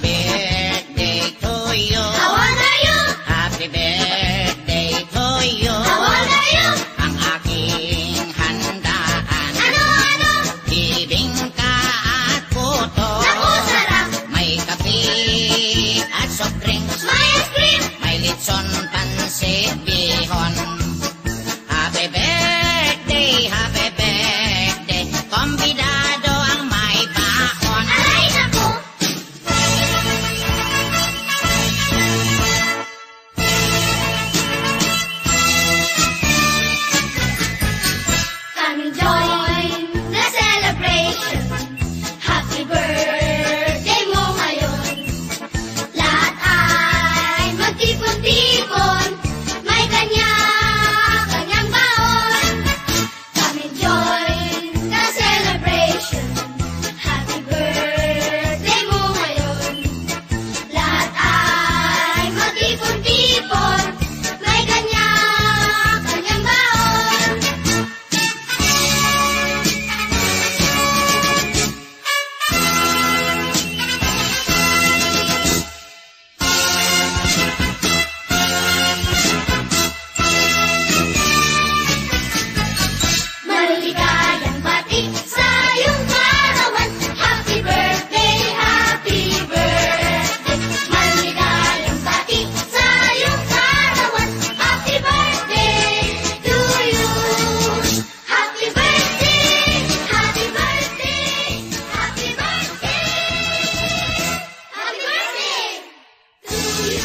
birthday to you. How old are you? Happy birthday to you. How old are you? Ang aking handaan. Ano? Bibingka at puto. Naku, sarap! May kape at soft drinks. May ice cream! May litson, pansit, bihon. Happy birthday, happy birthday. Kombidado ang may baon. Aray, naku! Come and join the celebration. Happy birthday mo ngayon. Lahat ay magtipon-tipon. May kanya-kanyang baon. Come and join the celebration. Happy birthday mo ngayon. Lahat ay magtipon-tipon. May kanya-kanyang baon. Maligayang bati sa iyong kaarawan. Happy birthday, happy birthday. Maligayang bati sa iyong kaarawan. Happy birthday to you. Happy birthday, happy birthday, happy birthday. Happy birthday to you.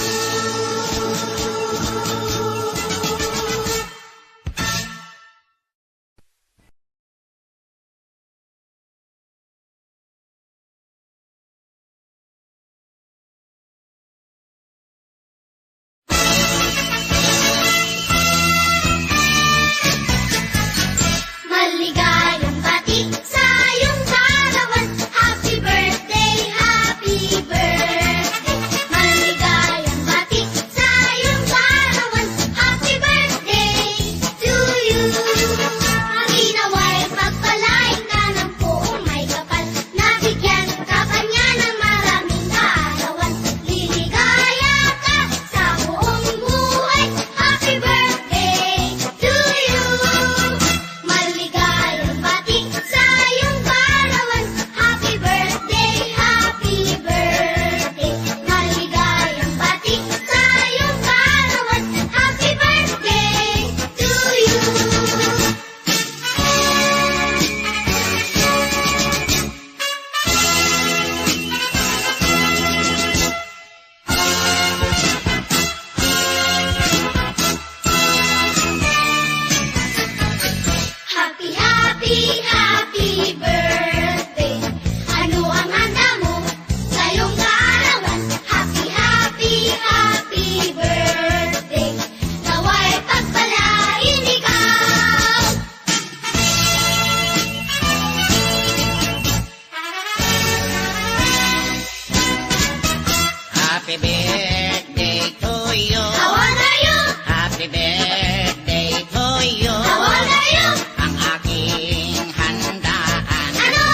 Maligayang bati sa iyong kaarawan. Happy birthday, happy birthday. Maligayang bati sa iyong kaarawan. Happy birthday to you. Ang inaway pagpalain ka ng buong may kapal. Nabigyan ka pa niya ng maraming kaarawan. Liligaya ka sa buong buhay. Happy birthday to you. Maligayang bati sa iyong kaarawan. Happy birthday, happy birthday. Maligayang bati sa iyong kaarawan. Happy birthday to you. Happy, happy, happy birthday. Ano ang handa mo sa iyong kaarawan? Happy, happy, happy birthday. Nawa'y pagpalain ikaw. Happy birthday to you. How old are you? Happy birthday to you. How old are you? Ang aking handaan. Ano?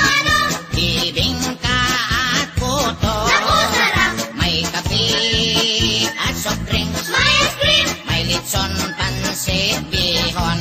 Bibingka at puto. Naku, sarap! May kape at soft drinks. May ice cream! May litson, pansit, bihon.